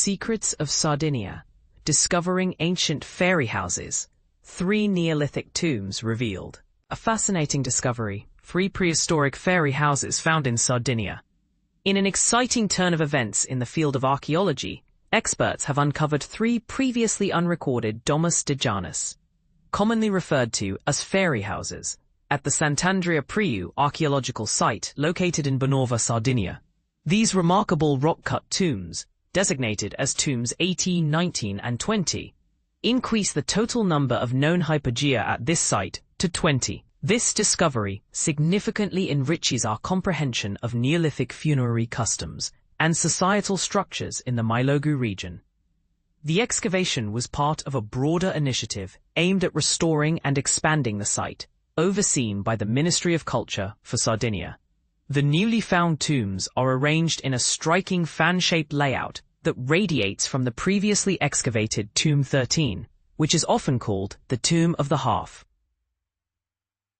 Secrets of Sardinia, discovering ancient fairy houses, 3 Neolithic tombs revealed. A fascinating discovery, 3 prehistoric fairy houses found in Sardinia. In an exciting turn of events in the field of archaeology, experts have uncovered 3 previously unrecorded Domus de Janas, commonly referred to as fairy houses, at the Sant'Andrea Priu archaeological site located in Bonorva, Sardinia. These remarkable rock-cut tombs, designated as Tombs 18, 19, and 20, increase the total number of known hypogea at this site to 20. This discovery significantly enriches our comprehension of Neolithic funerary customs and societal structures in the Mailogu region. The excavation was part of a broader initiative aimed at restoring and expanding the site, overseen by the Ministry of Culture for Sardinia. The newly found tombs are arranged in a striking fan-shaped layout that radiates from the previously excavated Tomb XIII, which is often called the Tomb of the Half.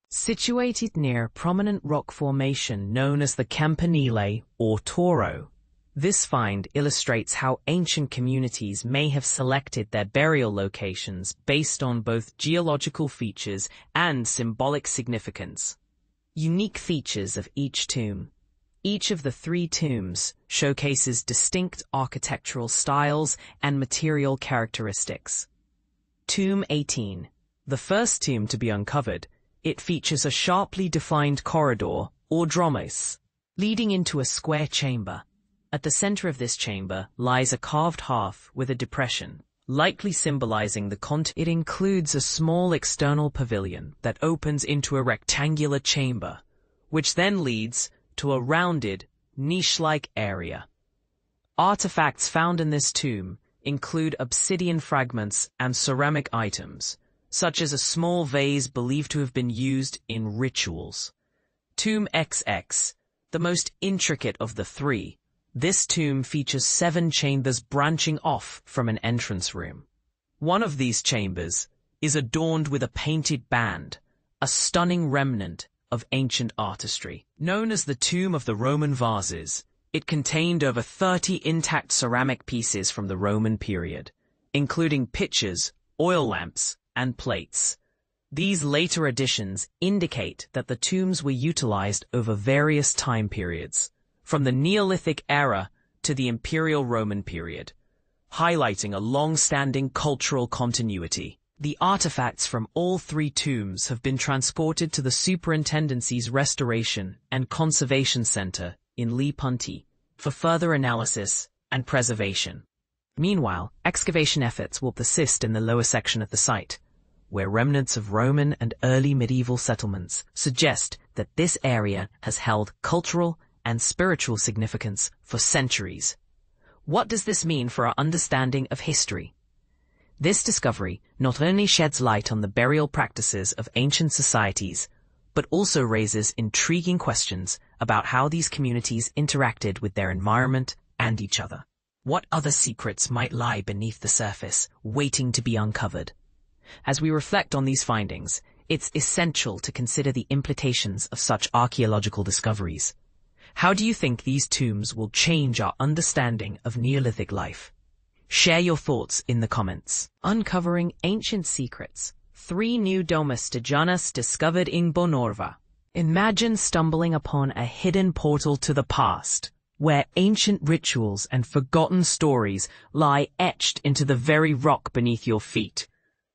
Situated near a prominent rock formation known as the Campanile or Toro, this find illustrates how ancient communities may have selected their burial locations based on both geological features and symbolic significance. Unique features of each tomb. Each of the 3 tombs showcases distinct architectural styles and material characteristics. Tomb 18, the first tomb to be uncovered, it features a sharply defined corridor, or dromos, leading into a square chamber. At the center of this chamber lies a carved hearth with a depression, likely symbolizing the contour. It includes a small external pavilion that opens into a rectangular chamber, which then leads to a rounded, niche-like area. Artifacts found in this tomb include obsidian fragments and ceramic items, such as a small vase believed to have been used in rituals. Tomb XX, the most intricate of the 3, this tomb features 7 chambers branching off from an entrance room. One of these chambers is adorned with a painted band, a stunning remnant of ancient artistry. Known as the Tomb of the Roman Vases, it contained over 30 intact ceramic pieces from the Roman period, including pitchers, oil lamps, and plates. These later additions indicate that the tombs were utilized over various time periods, from the Neolithic era to the Imperial Roman period, highlighting a long-standing cultural continuity. The artifacts from all 3 tombs have been transported to the Superintendency's Restoration and Conservation Center in Lee Punti for further analysis and preservation. Meanwhile, excavation efforts will persist in the lower section of the site, where remnants of Roman and early medieval settlements suggest that this area has held cultural and spiritual significance for centuries. What does this mean for our understanding of history? This discovery not only sheds light on the burial practices of ancient societies, but also raises intriguing questions about how these communities interacted with their environment and each other. What other secrets might lie beneath the surface, waiting to be uncovered? As we reflect on these findings, it's essential to consider the implications of such archaeological discoveries. How do you think these tombs will change our understanding of Neolithic life? Share your thoughts in the comments. Uncovering ancient secrets. 3 new Domus de Janas discovered in Bonorva. Imagine stumbling upon a hidden portal to the past, where ancient rituals and forgotten stories lie etched into the very rock beneath your feet.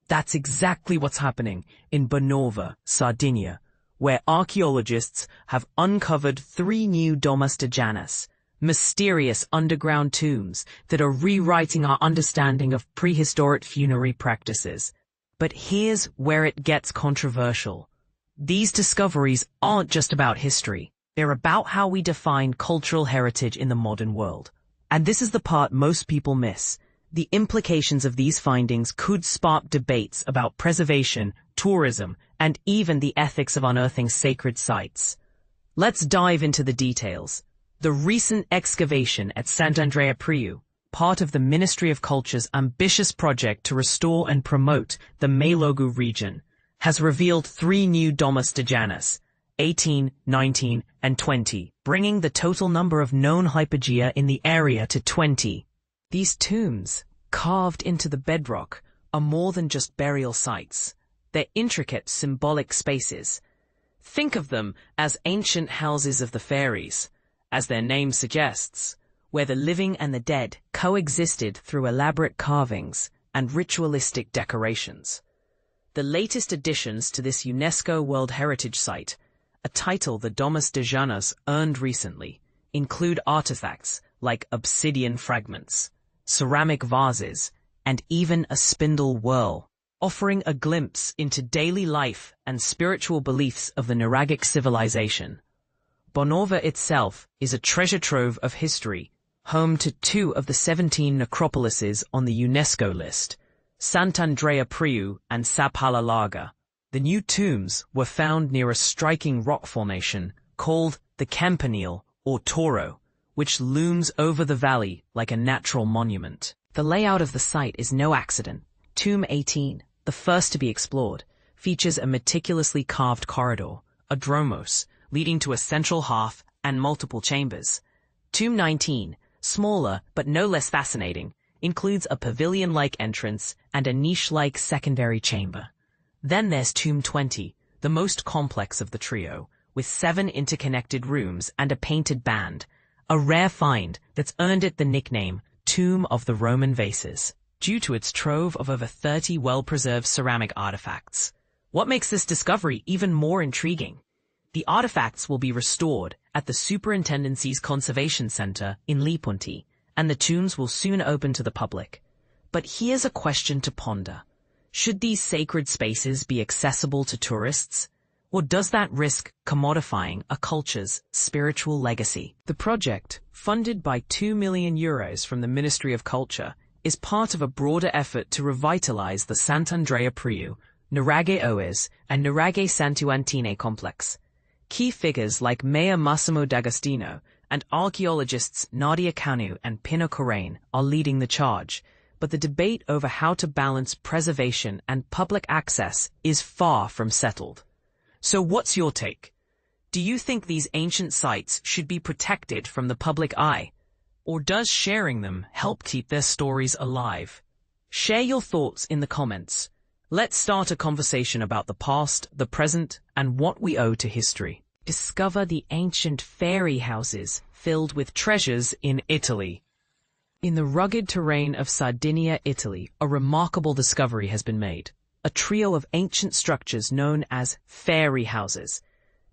That's exactly what's happening in Bonorva, Sardinia, where archaeologists have uncovered 3 new Domus de Janas, mysterious underground tombs that are rewriting our understanding of prehistoric funerary practices. But here's where it gets controversial. These discoveries aren't just about history. They're about how we define cultural heritage in the modern world. And this is the part most people miss. The implications of these findings could spark debates about preservation, tourism, and even the ethics of unearthing sacred sites. Let's dive into the details. The recent excavation at Sant'Andrea Priu, part of the Ministry of Culture's ambitious project to restore and promote the Mailogu region, has revealed 3 new Domus de Janas, 18, 19, and 20, bringing the total number of known hypogea in the area to 20. These tombs, carved into the bedrock, are more than just burial sites. They're intricate symbolic spaces. Think of them as ancient houses of the fairies, as their name suggests, where the living and the dead coexisted through elaborate carvings and ritualistic decorations. The latest additions to this UNESCO World Heritage Site, a title the Domus de Janas earned recently, include artifacts like obsidian fragments, ceramic vases, and even a spindle whorl, offering a glimpse into daily life and spiritual beliefs of the Nuragic civilization. Bonorva itself is a treasure trove of history, home to 2 of the 17 necropolises on the UNESCO list, Sant'Andrea Priu and Sapala Larga. The new tombs were found near a striking rock formation called the Campanile, or Toro, which looms over the valley like a natural monument. The layout of the site is no accident. Tomb XVIII, the first to be explored, features a meticulously carved corridor, a dromos, leading to a central half and multiple chambers. Tomb XIX, smaller but no less fascinating, includes a pavilion-like entrance and a niche-like secondary chamber. Then there's Tomb XX, the most complex of the trio, with 7 interconnected rooms and a painted band, a rare find that's earned it the nickname Tomb of the Roman Vases, due to its trove of over 30 well-preserved ceramic artifacts. What makes this discovery even more intriguing? The artifacts will be restored at the Superintendency's Conservation Center in Lipunti, and the tombs will soon open to the public. But here's a question to ponder. Should these sacred spaces be accessible to tourists? Or does that risk commodifying a culture's spiritual legacy? The project, funded by €2 million from the Ministry of Culture, is part of a broader effort to revitalize the Sant'Andrea Priu, Nuraghe Oes, and Nuraghe Santuantine complex. Key figures like Mayor Massimo D'Agostino and archaeologists Nadia Kanu and Pino Corraine are leading the charge, but the debate over how to balance preservation and public access is far from settled. So what's your take? Do you think these ancient sites should be protected from the public eye? Or does sharing them help keep their stories alive? Share your thoughts in the comments. Let's start a conversation about the past, the present, and what we owe to history. Discover the ancient fairy houses filled with treasures in Italy. In the rugged terrain of Sardinia, Italy, a remarkable discovery has been made. A trio of ancient structures known as fairy houses.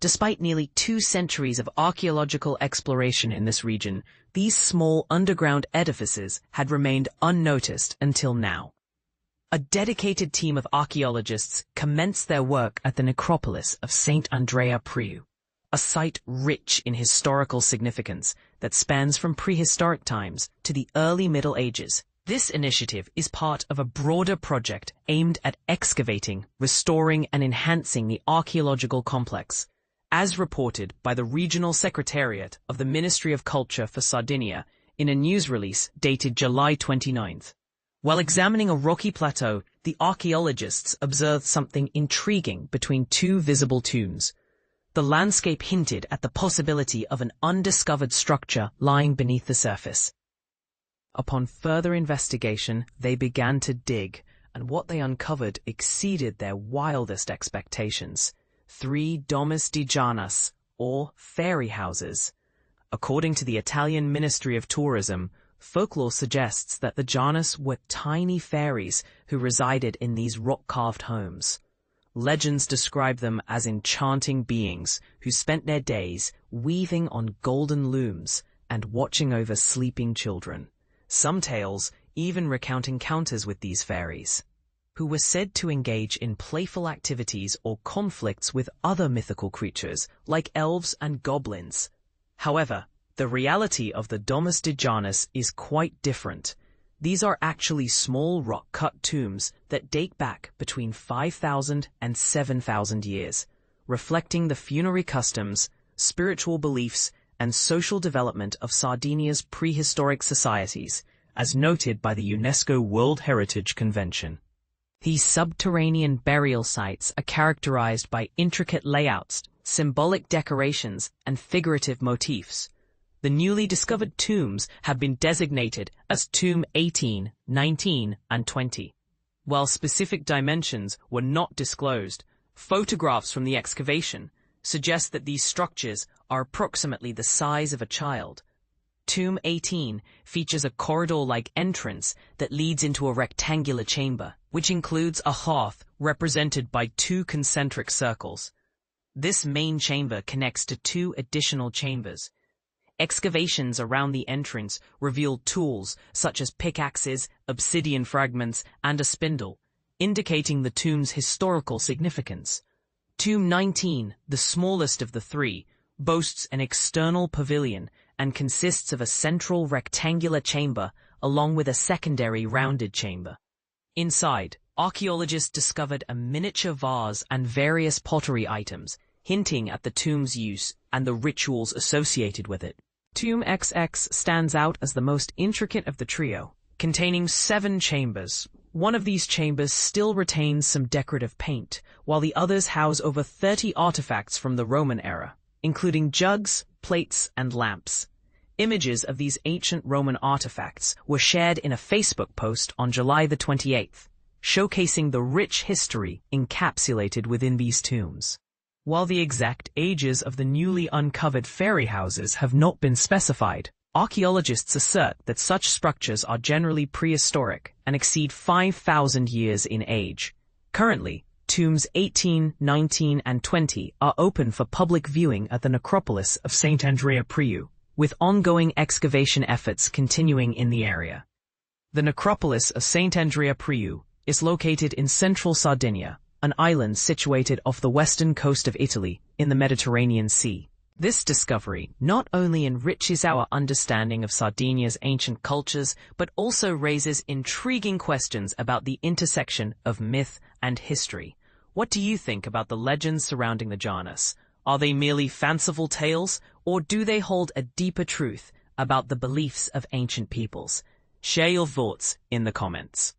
Despite nearly 2 centuries of archaeological exploration in this region, these small underground edifices had remained unnoticed until now. A dedicated team of archaeologists commenced their work at the necropolis of Sant'Andrea Priu, a site rich in historical significance that spans from prehistoric times to the early Middle Ages. This initiative is part of a broader project aimed at excavating, restoring, and enhancing the archaeological complex, as reported by the Regional Secretariat of the Ministry of Culture for Sardinia in a news release dated July 29th. While examining a rocky plateau, the archaeologists observed something intriguing between 2 visible tombs. The landscape hinted at the possibility of an undiscovered structure lying beneath the surface. Upon further investigation, they began to dig, and what they uncovered exceeded their wildest expectations. 3 Domus di Janas, or fairy houses. According to the Italian Ministry of Tourism, folklore suggests that the Janas were tiny fairies who resided in these rock-carved homes. Legends describe them as enchanting beings who spent their days weaving on golden looms and watching over sleeping children. Some tales even recount encounters with these fairies, who were said to engage in playful activities or conflicts with other mythical creatures like elves and goblins. However, the reality of the Domus de Janas is quite different. These are actually small rock-cut tombs that date back between 5,000 and 7,000 years, reflecting the funerary customs, spiritual beliefs, and social development of Sardinia's prehistoric societies, as noted by the UNESCO World Heritage Convention. These subterranean burial sites are characterized by intricate layouts, symbolic decorations, and figurative motifs. The newly discovered tombs have been designated as Tomb XVIII, XIX, and XX. While specific dimensions were not disclosed, photographs from the excavation suggest that these structures are approximately the size of a child. Tomb XVIII features a corridor-like entrance that leads into a rectangular chamber, which includes a hearth represented by two concentric circles. This main chamber connects to two additional chambers. Excavations around the entrance reveal tools such as pickaxes, obsidian fragments, and a spindle, indicating the tomb's historical significance. Tomb XIX, the smallest of the three, boasts an external pavilion and consists of a central rectangular chamber along with a secondary rounded chamber. Inside, archaeologists discovered a miniature vase and various pottery items, hinting at the tomb's use and the rituals associated with it. Tomb XX stands out as the most intricate of the trio, containing 7 chambers. One of these chambers still retains some decorative paint, while the others house over 30 artifacts from the Roman era, including jugs, plates, and lamps. Images of these ancient Roman artifacts were shared in a Facebook post on July the 28th, showcasing the rich history encapsulated within these tombs. While the exact ages of the newly uncovered fairy houses have not been specified, archaeologists assert that such structures are generally prehistoric and exceed 5,000 years in age. Currently, tombs 18, 19, and 20 are open for public viewing at the necropolis of Sant'Andrea Priu, with ongoing excavation efforts continuing in the area. The necropolis of Sant'Andrea Priu is located in central Sardinia, an island situated off the western coast of Italy in the Mediterranean Sea. This discovery not only enriches our understanding of Sardinia's ancient cultures, but also raises intriguing questions about the intersection of myth and history. What do you think about the legends surrounding the Janas? Are they merely fanciful tales, or do they hold a deeper truth about the beliefs of ancient peoples? Share your thoughts in the comments.